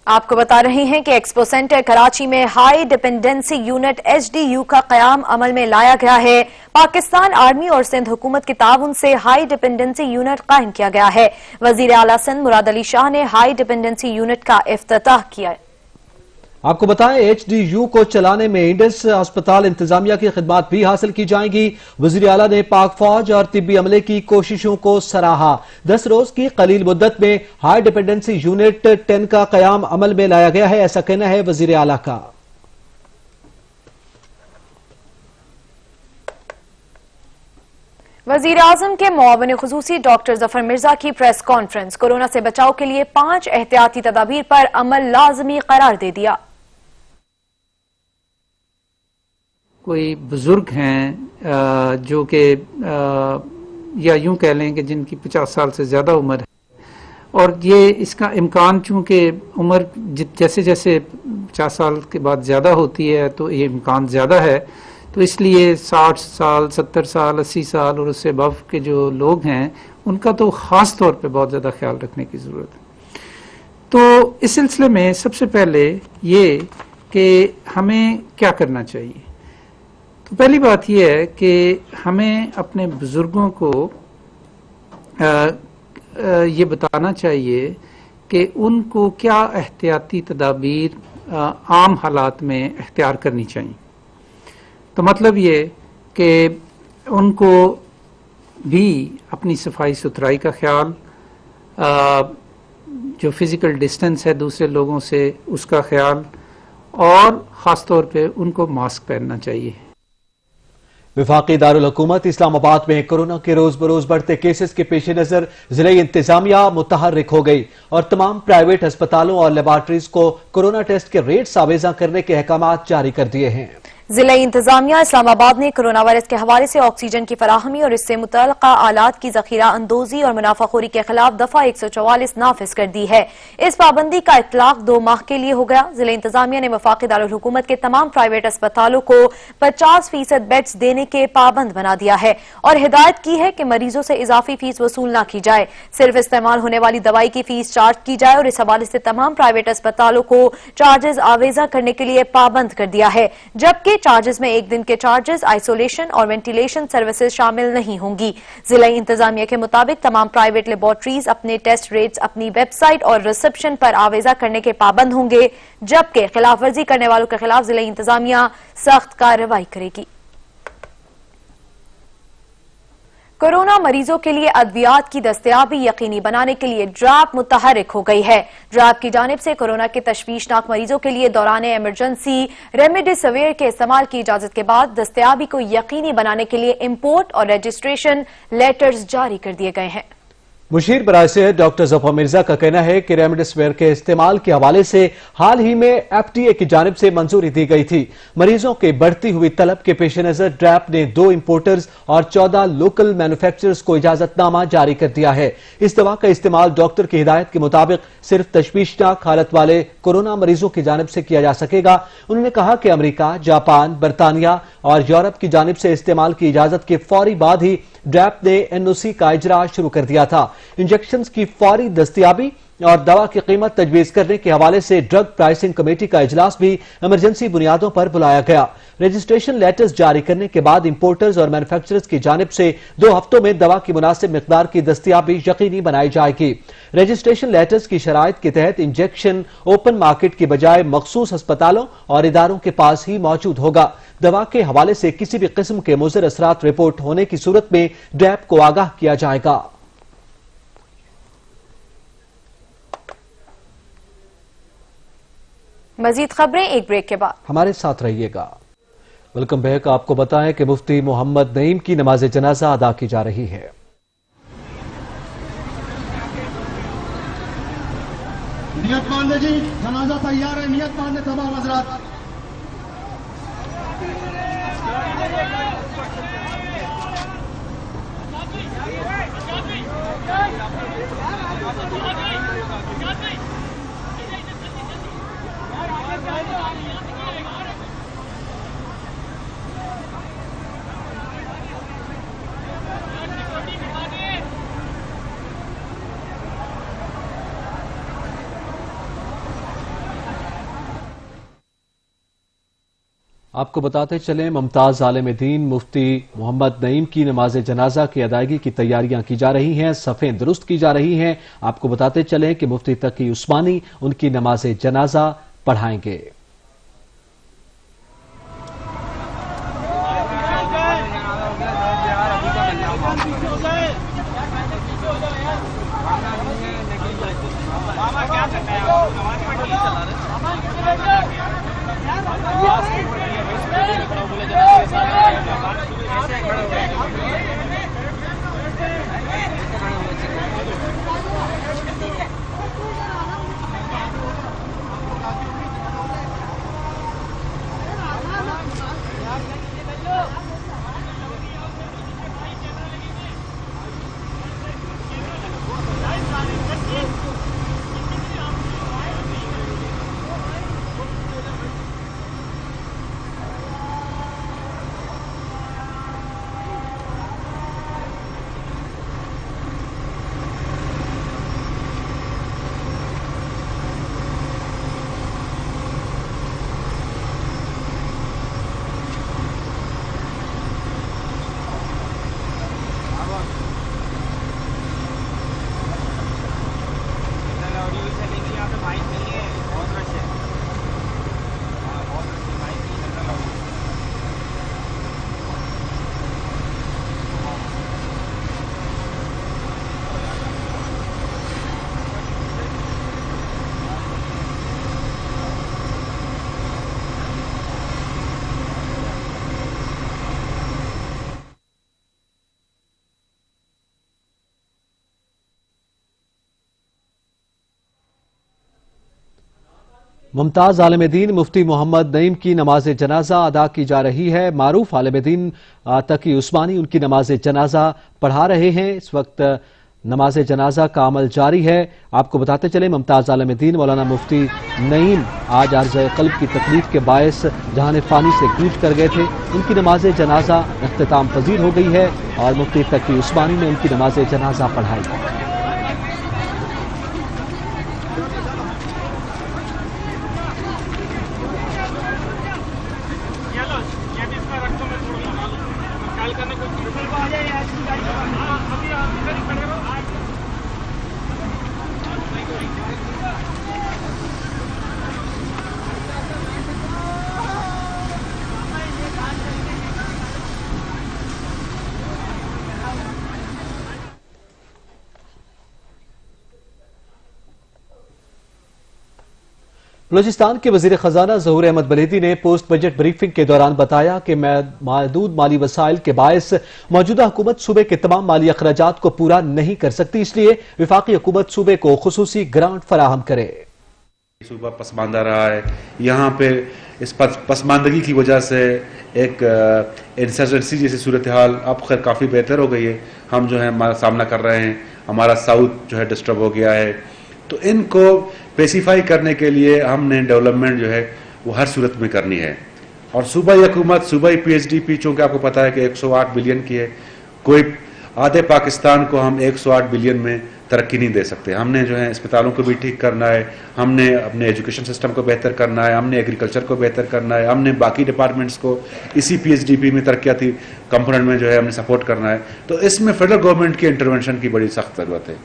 आपको बता रहे हैं कि एक्सपो सेंटर कराची में हाई डिपेंडेंसी यूनिट HDU का कयाम अमल में लाया गया है। पाकिस्तान आर्मी और सिंध हुकूमत के ताउन से हाई डिपेंडेंसी यूनिट कायम किया गया है। वजीर आला सिंध मुराद अली शाह ने हाई डिपेंडेंसी यूनिट का इफ्तिताह किया। आपको बताएं, HDU को चलाने में इंडस अस्पताल इंतजामिया की खिदमत भी हासिल की जाएंगी। वजीर आला ने पाक फौज और तिब्बी अमले की कोशिशों को सराहा। 10 रोज की कलील मुद्दत में हाई डिपेंडेंसी यूनिट 10 का कयाम अमल में लाया गया है, ऐसा कहना है वजीर आला का। वजीर आजम के मुआविन खुसूसी डॉक्टर जफर मिर्जा की प्रेस कॉन्फ्रेंस। कोरोना से बचाव के लिए 5 एहतियाती तदाबीर पर अमल लाजमी करार दे दिया। कोई बुजुर्ग हैं जो कि या यूं कह लें कि जिनकी 50 साल से ज़्यादा उम्र है और ये इसका इम्कान चूँकि उम्र जैसे जैसे 50 साल के बाद ज़्यादा होती है तो ये इम्कान ज़्यादा है, तो इसलिए 60 साल 70 साल 80 साल और उससे अबव के जो लोग हैं उनका तो ख़ास तौर पे बहुत ज़्यादा ख्याल रखने की ज़रूरत है। तो इस सिलसिले में सबसे पहले ये कि हमें क्या करना चाहिए। तो पहली बात यह है कि हमें अपने बुज़ुर्गों को ये बताना चाहिए कि उनको क्या एहतियाती तदाबीर आम हालात में इख्तियार करनी चाहिए। तो मतलब ये कि उनको भी अपनी सफाई सुथराई का ख्याल, جو فزیکل ڈسٹینس ہے دوسرے لوگوں سے اس کا خیال، اور خاص طور پہ ان کو ماسک پہننا چاہیے۔ وفاقی دارالحکومت اسلام آباد میں کورونا کے روز بروز بڑھتے کیسز کے پیش نظر ضلعی انتظامیہ متحرک ہو گئی اور تمام پرائیویٹ ہسپتالوں اور لیبارٹریز کو کورونا ٹیسٹ کے ریٹس آویزاں کرنے کے احکامات جاری کر دیے ہیں۔ ضلعی انتظامیہ اسلام آباد نے کورونا وائرس کے حوالے سے آکسیجن کی فراہمی اور اس سے متعلقہ آلات کی ذخیرہ اندوزی اور منافع خوری کے خلاف دفعہ 144 نافذ کر دی ہے۔ اس پابندی کا اطلاق 2 ماہ کے لیے ہو گیا۔ ضلع انتظامیہ نے وفاقی دارالحکومت کے تمام پرائیویٹ اسپتالوں کو 50% بیڈز دینے کے پابند بنا دیا ہے اور ہدایت کی ہے کہ مریضوں سے اضافی فیس وصول نہ کی جائے، صرف استعمال ہونے والی دوائی کی فیس چارج کی جائے، اور اس حوالے سے تمام پرائیویٹ اسپتالوں کو چارجز آویزاں کرنے کے لیے پابند کر دیا ہے، جبکہ چارجز میں 1 دن کے چارجز آئسولیشن اور وینٹیلیشن سروسز شامل نہیں ہوں گی۔ ضلعی انتظامیہ کے مطابق تمام پرائیویٹ لیبارٹریز اپنے ٹیسٹ ریٹس اپنی ویب سائٹ اور ریسپشن پر آویزہ کرنے کے پابند ہوں گے، جبکہ خلاف ورزی کرنے والوں کے خلاف ضلعی انتظامیہ سخت کارروائی کرے گی۔ کورونا مریضوں کے لیے ادویات کی دستیابی یقینی بنانے کے لیے ڈراپ متحرک ہو گئی ہے۔ ڈراپ کی جانب سے کورونا کے تشویشناک مریضوں کے لیے دوران ایمرجنسی ریمڈیسویر کے استعمال کی اجازت کے بعد دستیابی کو یقینی بنانے کے لیے امپورٹ اور رجسٹریشن لیٹرز جاری کر دیے گئے ہیں۔ مشیر برائے صحت ڈاکٹر ظفر مرزا کا کہنا ہے کہ ریمڈیسویر کے استعمال کے حوالے سے حال ہی میں FDA کی جانب سے منظوری دی گئی تھی۔ مریضوں کے بڑھتی ہوئی طلب کے پیش نظر ڈراپ نے 2 امپورٹرز اور 14 لوکل مینوفیکچررز کو اجازت نامہ جاری کر دیا ہے۔ اس دوا کا استعمال ڈاکٹر کی ہدایت کے مطابق صرف تشویشناک حالت والے کورونا مریضوں کی جانب سے کیا جا سکے گا۔ انہوں نے کہا کہ امریکہ، جاپان، برطانیہ اور یورپ کی جانب سے استعمال کی اجازت کے فوری بعد ہی ڈراپ نے NOC کا اجرا شروع کر دیا تھا۔ انجیکشنز کی فوری دستیابی اور دوا کی قیمت تجویز کرنے کے حوالے سے ڈرگ پرائسنگ کمیٹی کا اجلاس بھی ایمرجنسی بنیادوں پر بلایا گیا۔ رجسٹریشن لیٹرز جاری کرنے کے بعد امپورٹرز اور مینوفیکچررز کی جانب سے 2 ہفتوں میں دوا کی مناسب مقدار کی دستیابی یقینی بنائی جائے گی۔ رجسٹریشن لیٹرز کی شرائط کے تحت انجیکشن اوپن مارکیٹ کی بجائے مخصوص ہسپتالوں اور اداروں کے پاس ہی موجود ہوگا۔ دوا کے حوالے سے کسی بھی قسم کے مضر اثرات رپورٹ ہونے کی صورت میں ڈراپ کو آگاہ کیا جائے گا۔ مزید خبریں ایک بریک کے بعد، ہمارے ساتھ رہیے گا۔ Welcome back. آپ کو بتائیں کہ مفتی محمد نعیم کی نماز جنازہ ادا کی جا رہی ہے۔ نیت باندھے جی، جنازہ تیار ہے، نیت باندھے تمام حضرات۔ آپ کو بتاتے چلیں ممتاز عالم دین مفتی محمد نعیم کی نماز جنازہ کی ادائیگی کی تیاریاں کی جا رہی ہیں، صفیں درست کی جا رہی ہیں۔ آپ کو بتاتے چلیں کہ مفتی تقی عثمانی ان کی نماز جنازہ پڑھائیں گے۔ मुमताज आलिम दीन मुफ्ती मोहम्मद नईम की नमाज जनाजा अदा की जा रही है। मारूफ आलिम दीन तकी उस्मानी उनकी नमाज जनाजा पढ़ा रहे हैं। इस वक्त नमाज जनाजा का अमल जारी है। आपको बताते चले मुमताज आलिम दीन मौलाना मुफ्ती नईम आज अर्ज़ क़ल्ब की तकलीफ के बायस जहान फ़ानी से कूच कर गए थे। उनकी नमाज जनाजा इख्तिताम पजीर हो गई है और मुफ्ती तकी उस्मानी ने उनकी नमाज जनाजा पढ़ाई। बलूचिस्तान के वजीर खजाना ज़हूर अहमद बलेदी ने पोस्ट बजट ब्रीफिंग के दौरान बताया कि महदूद माली वसाइल के बायस मौजूदा हुकूमत सूबे के तमाम माली अखराजात को पूरा नहीं कर सकती, इसलिए विफाकी हुकूमत सूबे को खुसूसी ग्रांट फराहम करे। सूबा पसमानदा रहा है, यहाँ पे इस पसमानदगी की वजह से एक इंसर्जेंसी जैसी सूरत हाल अब खैर काफ़ी बेहतर हो गई है। हम जो है हमारा सामना कर रहे हैं, हमारा साउथ जो है डिस्टर्ब हो गया है, तो इनको पेसिफाई करने के लिए हमने डेवलपमेंट जो है वो हर सूरत में करनी है। और सूबाई हुकूमत सूबाई PHDP चूँकि आपको पता है कि 108 बिलियन की है, कोई आधे पाकिस्तान को हम 108 बिलियन में तरक्की नहीं दे सकते। हमने जो है अस्पतालों को भी ठीक करना है, हमने अपने एजुकेशन सिस्टम को बेहतर करना है, हमने एग्रीकल्चर को बेहतर करना है, हमने बाकी डिपार्टमेंट्स को इसी PHDP में तरक्याती कंपोनेंट में जो है हमने सपोर्ट करना है। तो इसमें फेडरल गवर्नमेंट की इंटरवेंशन की बड़ी सख्त जरूरत है।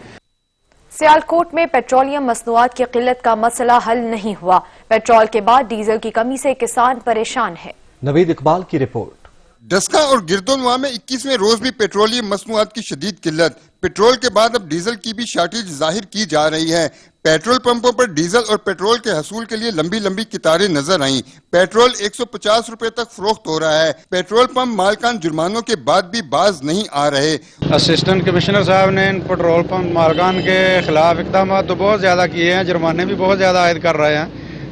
सियालकोट में पेट्रोलियम मसनूआत की किल्लत का मसला हल नहीं हुआ। पेट्रोल के बाद डीजल की कमी से किसान परेशान है। नवीद इकबाल की रिपोर्ट। डस्का और गिरदोनवा में 21वें रोज भी पेट्रोलियम मसनूआत की शदीद किल्लत। पेट्रोल के बाद अब डीजल की भी शार्टेज जाहिर की जा रही है। पेट्रोल पंपों पर डीजल और पेट्रोल के हसूल के लिए लंबी लंबी कतारें नजर आईं। पेट्रोल 150 रुपए तक फरोख्त हो रहा है। पेट्रोल पंप मालकान जुर्मानों के बाद भी बाज नहीं आ रहे। असिस्टेंट कमिश्नर साहब ने इन पेट्रोल पंप मालकान के खिलाफ इकदाम तो बहुत ज्यादा किए हैं, जुर्माने भी बहुत ज्यादा आयद कर रहे हैं,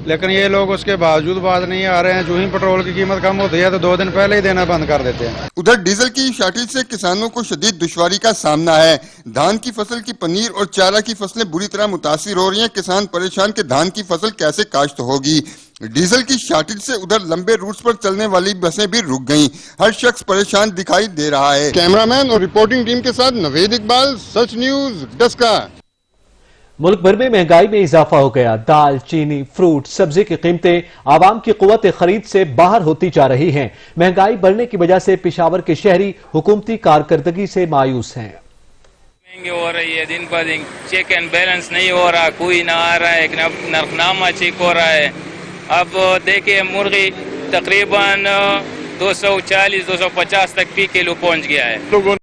लेकिन ये लोग उसके बावजूद बाज नहीं आ रहे हैं। जो ही पेट्रोल की कीमत कम होती है तो 2 दिन पहले ही देना बंद कर देते हैं। उधर डीजल की शार्टेज से किसानों को शदीद दुश्वारी का सामना है। धान की फसल की पनीर और चारा की फसलें बुरी तरह मुतासिर हो रही हैं। किसान परेशान कि धान की फसल कैसे काश्त होगी। डीजल की शार्टेज से उधर लंबे रूट्स पर चलने वाली बसें भी रुक गईं। हर शख्स परेशान दिखाई दे रहा है। कैमरामैन और रिपोर्टिंग टीम के साथ नवीद इकबाल, सच न्यूज, डस्का। मुल्क भर में महंगाई में इजाफा हो गया। दाल, चीनी, फ्रूट, सब्जी की कीमतें आवाम की कुव्वत खरीद से बाहर होती जा रही हैं। महंगाई बढ़ने की वजह से पेशावर के शहरी हुकूमती कारकर्दगी से मायूस हैं। महंगी हो रही है, दिन पर दिन चेक एंड बैलेंस नहीं हो रहा, कोई ना आ रहा है, एक नरखनामा चेक हो रहा है। अब देखिए मुर्गी तकरीबन 240-250 तक फी किलो पहुंच गया है।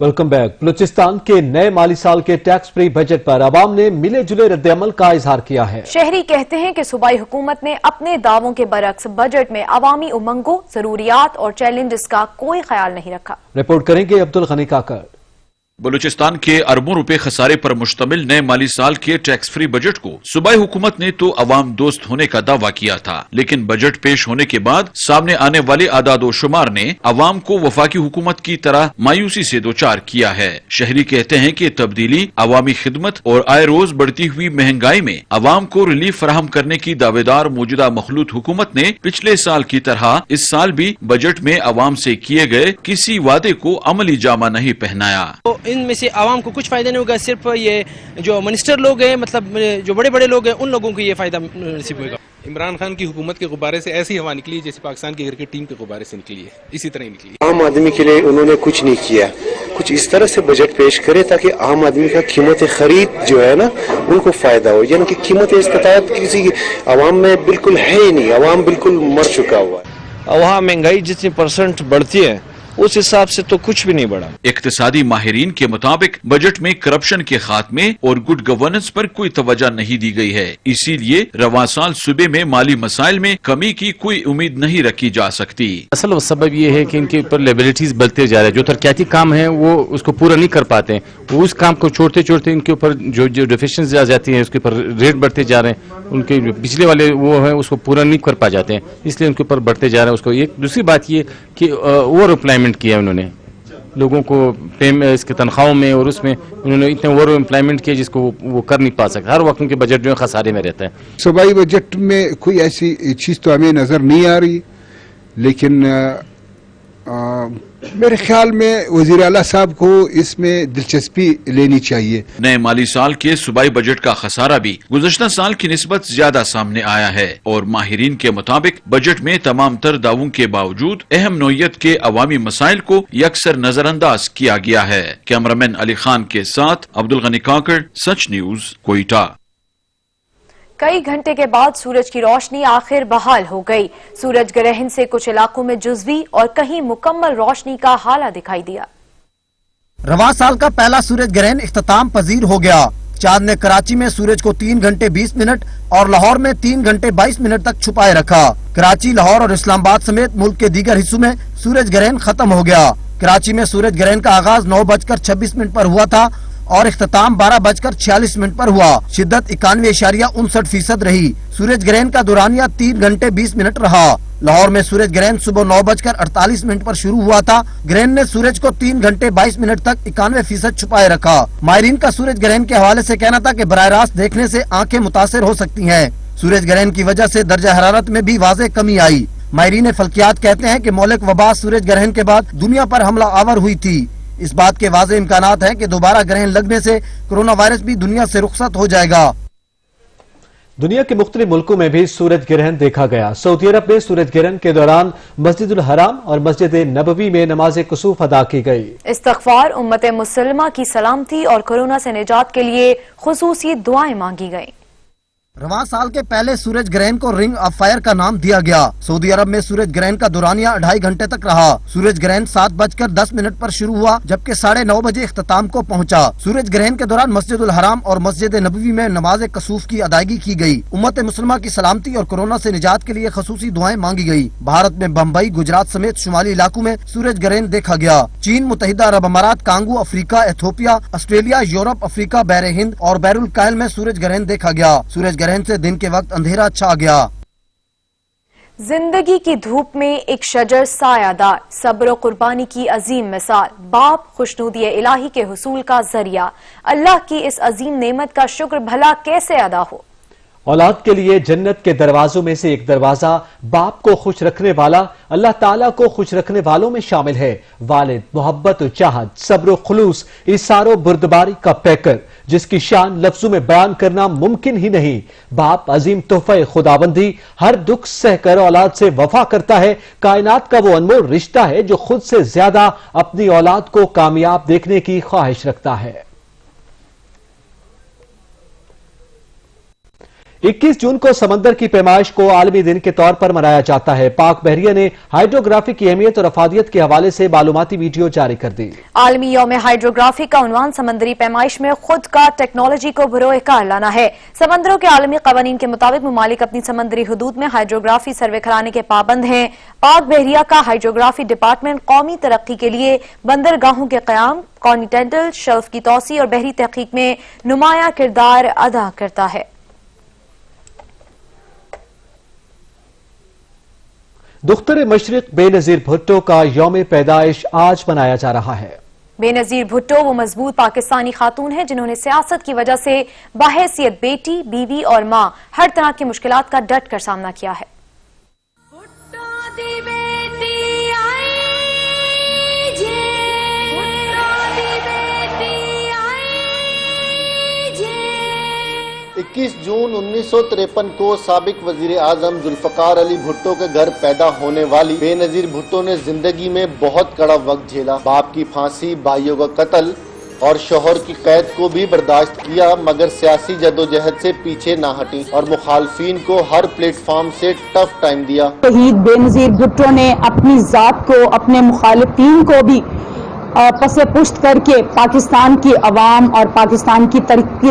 Welcome back. बलूचिस्तान के नए माली साल के टैक्स फ्री बजट पर अवाम ने मिले जुले रद्दअमल का इजहार किया है। शहरी कहते हैं कि सूबाई हुकूमत ने अपने दावों के बरक्स बजट में अवामी उमंगों, जरूरियात और चैलेंजेस का कोई ख्याल नहीं रखा। रिपोर्ट करेंगे अब्दुल गनी काकड़। बलूचिस्तान के अरबों रुपए खसारे पर मुश्तमिल नए माली साल के टैक्स फ्री बजट को सूबाई हुकूमत ने तो अवाम दोस्त होने का दावा किया था, लेकिन बजट पेश होने के बाद सामने आने वाले आदादो शुमार ने अवाम को वफाकी हुकूमत की तरह मायूसी से दोचार किया है। शहरी कहते हैं कि तब्दीली, अवामी खिदमत और आए रोज बढ़ती हुई महंगाई में अवाम को रिलीफ फराहम करने की दावेदार मौजूदा मखलूत हुकूमत ने पिछले साल की तरह इस साल भी बजट में अवाम से किए गए किसी वादे को अमली जामा नहीं पहनाया। इनमें से आवाम को कुछ फायदा नहीं होगा, सिर्फ ये जो मिनिस्टर लोग हैं, मतलब जो बड़े बड़े लोग हैं, उन लोगों को ये फायदा नसीब होगा। इमरान खान की हुकूमत के गुब्बारे से ऐसी हवा निकली जैसे पाकिस्तान की क्रिकेट टीम के गुब्बारे से निकली है, इसी तरह ही निकली। आम आदमी के लिए उन्होंने कुछ नहीं किया। कुछ इस तरह से बजट पेश करे ताकि आम आदमी का कीमत खरीद जो है ना उनको फायदा हो, यानी कि कीमत इस्तात किसी आवाम में बिल्कुल है ही नहीं। आवाम बिल्कुल मर चुका हुआ है। वहाँ महंगाई जितनी % बढ़ती है उस हिसाब से तो कुछ भी नहीं बढ़ा। इक्तिसादी माहिरीन के मुताबिक बजट में करप्शन के खात्मे और गुड गवर्नेंस पर कोई तवज्जो नहीं दी गई है, इसीलिए रवां साल सूबे में माली मसाइल में कमी की कोई उम्मीद नहीं रखी जा सकती। असल सबब ये है कि इनके ऊपर लेबिलिटीज बढ़ते जा रहे हैं, जो तरक्याती काम है वो उसको पूरा नहीं कर पाते हैं, वो उस काम को छोड़ते छोड़ते इनके ऊपर जो डेफिशिएंसी आ जाती है उसके ऊपर रेट बढ़ते जा रहे हैं, उनके पिछले वाले वो है उसको पूरा नहीं कर पा जाते हैं, इसलिए उनके ऊपर बढ़ते जा रहे हैं। उसको एक दूसरी बात ये कि ओवर एम्प्लॉयमेंट किया है उन्होंने, लोगों को इसके तनख्वाहों में और उसमें उन्होंने इतने ओवर एम्प्लॉयमेंट किया जिसको वो कर नहीं पा सकते। हर वक्त उनके बजट जो है खसारे में रहता है। सूबाई बजट में कोई ऐसी चीज़ तो हमें नज़र नहीं आ रही, लेकिन मेरे ख्याल में वज़ीर आला साहब को इसमें दिलचस्पी लेनी चाहिए। नए माली साल के सूबाई बजट का खसारा भी गुज़श्ता साल की निस्बत ज्यादा सामने आया है और माहिरीन के मुताबिक बजट में तमाम तर दावों के बावजूद अहम नौयत के अवामी मसाइल को यकसर नजरअंदाज किया गया है। कैमरामैन अली खान के साथ अब्दुल गनी काकड़, सच न्यूज, कोयटा। कई घंटे के बाद सूरज की रोशनी आखिर बहाल हो गई। सूरज ग्रहण से कुछ इलाकों में जुज़वी और कहीं मुकम्मल रोशनी का हाला दिखाई दिया। रवां साल का पहला सूरज ग्रहण इख्तिताम पजीर हो गया। चांद ने कराची में सूरज को 3 घंटे 20 मिनट और लाहौर में 3 घंटे 22 मिनट तक छुपाए रखा। कराची, लाहौर और इस्लामाबाद समेत मुल्क के दीगर हिस्सों में सूरज ग्रहण खत्म हो गया। कराची में सूरज ग्रहण का आगाज 9:26 पर हुआ था और इख्तिताम 12:46 पर हुआ। शिद्दत 91.59% रही। सूरज ग्रहण का दौरानिया 3 घंटे 20 मिनट रहा। लाहौर में सूरज ग्रहण सुबह 9:48 पर शुरू हुआ था। ग्रहण ने सूरज को 3 घंटे 22 मिनट तक 91% छुपाए रखा। माहिरीन का सूरज ग्रहण के हवाले से कहना था कि बराह रास्त देखने से आंखें मुतासिर हो सकती हैं। सूरज ग्रहण की वजह से दर्जा हरारत में भी वाज़ेह कमी आई। माहिरीन फल्कियात कहते हैं कि मौलिक वबा सूरज ग्रहण के बाद दुनिया पर हमला आवर हुई थी। इस बात के वाज़ेह इम्कानात हैं कि दोबारा ग्रहण लगने से कोरोना वायरस भी दुनिया से रुखसत हो जाएगा। दुनिया के मुख्तलिफ मुल्कों में भी सूरज ग्रहण देखा गया। सऊदी अरब में सूरज ग्रहण के दौरान मस्जिदुल हराम और मस्जिद नबवी में नमाज कुसूफ अदा की गई। इस्तग़फ़ार, उम्मत मुसलमा की सलामती और कोरोना से निजात के लिए खुसूसी दुआएं मांगी गयी। रवां साल के पहले सूरज ग्रहण को रिंग ऑफ फायर का नाम दिया गया। सऊदी अरब में सूरज ग्रहण का दौरानिया 2.5 घंटे तक रहा। सूरज ग्रहण 7:10 पर शुरू हुआ जबकि 9:30 बजे इख्तिताम को पहुंचा। सूरज ग्रहण के दौरान मस्जिदुल हराम और मस्जिद नबवी में नमाज कसूफ की अदायगी की गई। उम्मत मुसलमा की सलामती और कोरोना से निजात के लिए खसूसी दुआएं मांगी गई। भारत में बम्बई, गुजरात समेत शुमाली इलाकों में सूरज ग्रहण देखा गया। चीन, मुत्तहिदा अरब अमारात, Congo, Africa, Ethiopia, Australia, Europe, Africa, बहर हिंद और बैरुल कायल में सूरज ग्रहण देखा गया। सूरज ग्रहण से दिन के वक्त अंधेरा छा गया। जिंदगी की धूप में एक शजर सायादार, सब्र और कुर्बानी की अजीम मिसाल, बाप खुशनूदी इलाही के हुसूल का जरिया। अल्लाह की इस अजीम नेमत का शुक्र भला कैसे अदा हो। औलाद के लिए जन्नत के दरवाजों में से एक दरवाजा बाप को खुश रखने वाला अल्लाह ताला को खुश रखने वालों में शामिल है। वालिद मोहब्बत और चाहत, सब्र और खुलूस, इसारो बुर्दबारी का पैकर जिसकी शान लफ्जों में बयान करना मुमकिन ही नहीं। बाप अजीम तोहफे खुदाबंदी, हर दुख सहकर औलाद से वफा करता है। कायनात का वो अनमोल रिश्ता है जो खुद से ज्यादा अपनी औलाद को कामयाब देखने की ख्वाहिश रखता है। 21 जून को समंदर की पैमाइश को आलमी दिन के तौर पर मनाया जाता है। पाक बहरिया ने हाइड्रोग्राफी की अहमियत और अफादियत के हवाले से मालूमाती वीडियो जारी कर दी। आलमी यौम हाइड्रोग्राफी का उन्वान समंदरी पैमाइश में खुद का टेक्नोलॉजी को बरोए कार लाना है। समंदरों के आलमी कवानीन के मुताबिक ममालिक अपनी समंदरी हदूद में हाइड्रोग्राफी सर्वे कराने के पाबंद हैं। पाक बहरिया का हाइड्रोग्राफी डिपार्टमेंट कौमी तरक्की के लिए बंदरगाहों के कयाम, कॉन्टिनेंटल शेल्फ की तोसी और बहरी तहकीक में नुमाया किरदार अदा करता है। दुख्तर मशरिक बेनजीर भुट्टो का यौम पैदाइश आज मनाया जा रहा है। बेनजीर भुट्टो वो मजबूत पाकिस्तानी खातून है जिन्होंने सियासत की वजह से बहैसियत बेटी, बीवी और मां हर तरह की मुश्किलात का डट कर सामना किया है। 21 जून 1953 को साबिक वजीर आजम जुल्फकार अली भुट्टो के घर पैदा होने वाली बेनजीर भुट्टो ने जिंदगी में बहुत कड़ा वक्त झेला। बाप की फांसी, भाइयों का कत्ल, اور شوہر کی قید کو بھی برداشت کیا مگر سیاسی جدوجہد سے پیچھے نہ ہٹی اور مخالفین کو ہر پلیٹ فارم سے ٹف ٹائم دیا۔ شہید بے نظیر بھٹو نے اپنی ذات کو، اپنے مخالفین کو بھی پس پشت کر کے پاکستان کی عوام اور پاکستان کی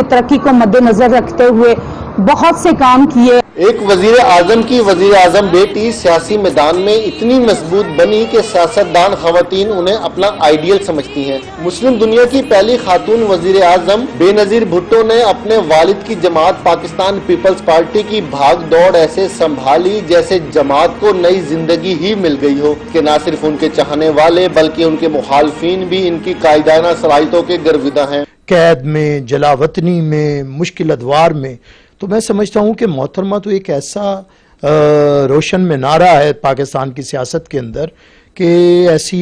ترقی کو مد نظر رکھتے ہوئے بہت سے کام کیے۔ ایک وزیر اعظم کی وزیر اعظم بیٹی سیاسی میدان میں اتنی مضبوط بنی کہ سیاستدان خواتین انہیں اپنا آئیڈیل سمجھتی ہیں۔ مسلم دنیا کی پہلی خاتون وزیر اعظم بے نظیر بھٹو نے اپنے والد کی جماعت پاکستان پیپلز پارٹی کی بھاگ دوڑ ایسے سنبھالی جیسے جماعت کو نئی زندگی ہی مل گئی ہو کہ نہ صرف ان کے چاہنے والے بلکہ ان کے مخالفین بھی ان کی قائدانہ صلاحیتوں کے گرویدہ ہیں۔ قید میں، جلا وطنی میں، مشکل ادوار میں، تو میں سمجھتا ہوں کہ محترمہ تو ایک ایسا روشن منارہ ہے پاکستان کی سیاست کے اندر کہ ایسی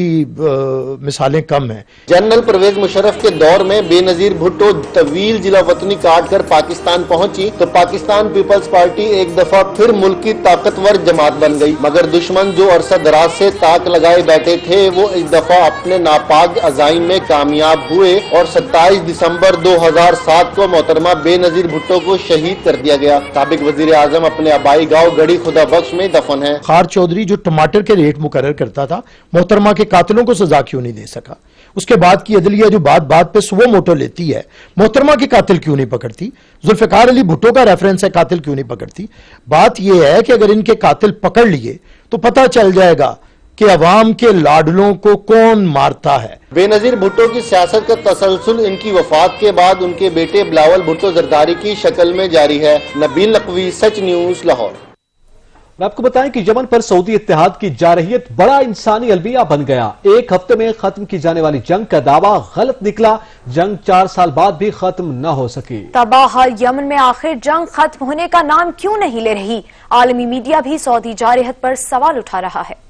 مثالیں کم ہیں۔ جنرل پرویز مشرف کے دور میں بے نظیر بھٹو طویل جلا وطنی کاٹ کر پاکستان پہنچی تو پاکستان پیپلز پارٹی ایک دفعہ پھر ملک کی طاقتور جماعت بن گئی، مگر دشمن جو عرصہ دراز سے تاک لگائے بیٹھے تھے وہ ایک دفعہ اپنے ناپاک عزائم میں کامیاب ہوئے اور 27 دسمبر 2007 کو محترمہ بے نظیر بھٹو کو شہید کر دیا گیا۔ سابق وزیر اعظم اپنے آبائی گاؤں گڑھی خدا بخش میں دفن ہے۔ خار چودھری جو ٹماٹر کے ریٹ مقرر کرتا تھا، محترمہ کے قاتلوں کو سزا کیوں نہیں دے سکا؟ اس کے بعد کی عدلیہ جو بات بات پہ سو موٹو لیتی ہے، محترمہ کے قاتل کیوں نہیں پکڑتی؟ ذوالفقار علی بھٹو کا ریفرنس ہے، قاتل کیوں نہیں پکڑتی؟ بات یہ ہے کہ اگر ان کے قاتل پکڑ لیے تو پتہ چل جائے گا کہ عوام کے لاڈلوں کو کون مارتا ہے۔ بے نظیر بھٹو کی سیاست کا تسلسل ان کی وفات کے بعد ان کے بیٹے بلاول بھٹو زرداری کی شکل میں جاری ہے۔ نبیل نقوی، سچ نیوز، لاہور۔ آپ کو بتائیں کہ یمن پر سعودی اتحاد کی جارحیت بڑا انسانی المیہ بن گیا۔ ایک ہفتے میں ختم کی جانے والی جنگ کا دعویٰ غلط نکلا، جنگ 4 سال بعد بھی ختم نہ ہو سکی۔ تباہ یمن میں آخر جنگ ختم ہونے کا نام کیوں نہیں لے رہی؟ عالمی میڈیا بھی سعودی جارحیت پر سوال اٹھا رہا ہے۔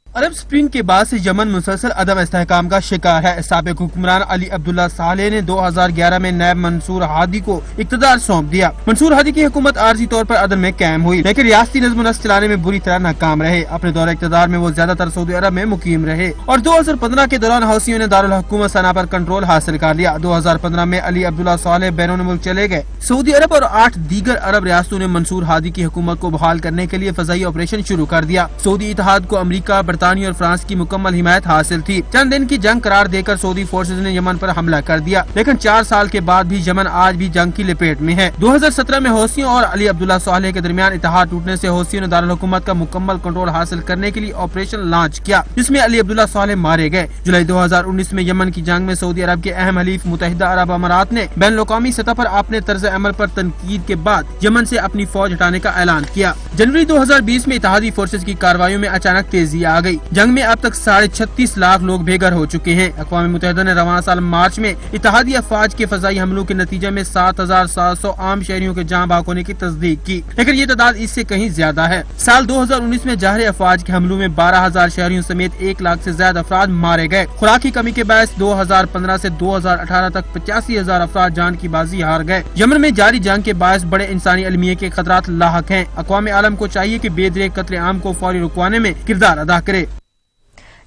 عرب سپرنگ کے بعد سے یمن مسلسل عدم استحکام کا شکار ہے۔ سابق حکمران علی عبداللہ صالح نے 2011 میں نیب منصور ہادی کو اقتدار سونپ دیا۔ منصور ہادی کی حکومت عارضی طور پر عدن میں قائم ہوئی لیکن ریاستی نظم و نسق چلانے میں بری طرح ناکام رہے۔ اپنے دور اقتدار میں وہ زیادہ تر سعودی عرب میں مقیم رہے اور 2015 کے دوران حوثیوں نے دارالحکومت صنعا پر کنٹرول حاصل کر لیا۔ 2015 میں علی عبداللہ صالح بیرون ملک چلے گئے۔ سعودی عرب اور 8 دیگر عرب ریاستوں نے منصور ہادی کی حکومت کو بحال کرنے کے لیے فضائی آپریشن شروع کر دیا۔ سعودی اتحاد کو امریکہ، برطانیہ اور فرانس کی مکمل حمایت حاصل تھی۔ چند دن کی جنگ قرار دے کر سعودی فورسز نے یمن پر حملہ کر دیا لیکن 4 سال کے بعد بھی یمن آج بھی جنگ کی لپیٹ میں ہے۔ 2017 میں حوثیوں اور علی عبداللہ صالح کے درمیان اتحاد ٹوٹنے سے حوثیوں نے دارالحکومت کا مکمل کنٹرول حاصل کرنے کے لیے آپریشن لانچ کیا جس میں علی عبداللہ صالح مارے گئے۔ جولائی 2019 میں یمن کی جنگ میں سعودی عرب کے اہم حلیف متحدہ عرب امارات نے بین الاقوامی سطح پر اپنے طرز عمل پر تنقید کے بعد یمن سے اپنی فوج ہٹانے کا اعلان کیا۔ جنوری 2020 میں اتحادی فورسز کی کارروائیوں میں اچانک تیزی آ گئی۔ جنگ میں اب تک 36.5 لاکھ لوگ بے گھر ہو چکے ہیں۔ اقوام متحدہ نے رواں سال مارچ میں اتحادی افواج کے فضائی حملوں کے نتیجے میں 7,700 عام شہریوں کے جاں بحق ہونے کی تصدیق کی لیکن یہ تعداد اس سے کہیں زیادہ ہے۔ سال 2019 میں جاہری افواج کے حملوں میں 12,000 شہریوں سمیت 1 لاکھ سے زیادہ افراد مارے گئے۔ خوراک کی کمی کے باعث 2015 سے 2018 تک 85,000 افراد جان کی بازی ہار گئے۔ یمن میں جاری جنگ کے باعث بڑے انسانی المیے کے خطرات لاحق ہیں۔ اقوام عالم کو چاہیے کہ بے دریغ قتل عام کو فوری رکوانے میں کردار ادا کرے۔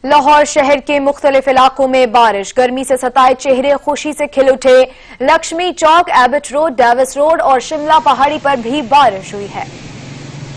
لاہور شہر کے مختلف علاقوں میں بارش، گرمی سے ستائے چہرے خوشی سے کھل اٹھے۔ لکشمی چوک، ایبٹ روڈ، ڈیوس روڈ اور شملہ پہاڑی پر بھی بارش ہوئی ہے۔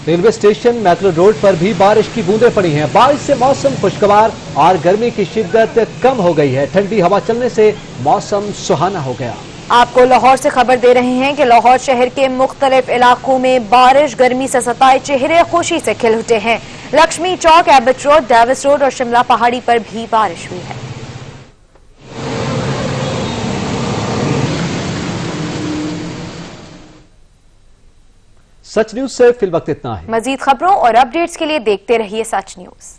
ریلوے اسٹیشن، میٹرو روڈ پر بھی بارش کی بوندیں پڑی ہیں۔ بارش سے موسم خوشگوار اور گرمی کی شدت کم ہو گئی ہے۔ ٹھنڈی ہوا چلنے سے موسم سہانا ہو گیا۔ آپ کو لاہور سے خبر دے رہے ہیں کہ لاہور شہر کے مختلف علاقوں میں بارش، گرمی سے ستائے چہرے خوشی سے کھل اٹھے ہیں۔ لکشمی چوک، ایبٹ روڈ، ڈیوس روڈ اور شملہ پہاڑی پر بھی بارش ہوئی ہے۔ سچ نیوز سے فی الوقت اتنا ہے۔ مزید خبروں اور اپ ڈیٹس کے لیے دیکھتے رہیے سچ نیوز۔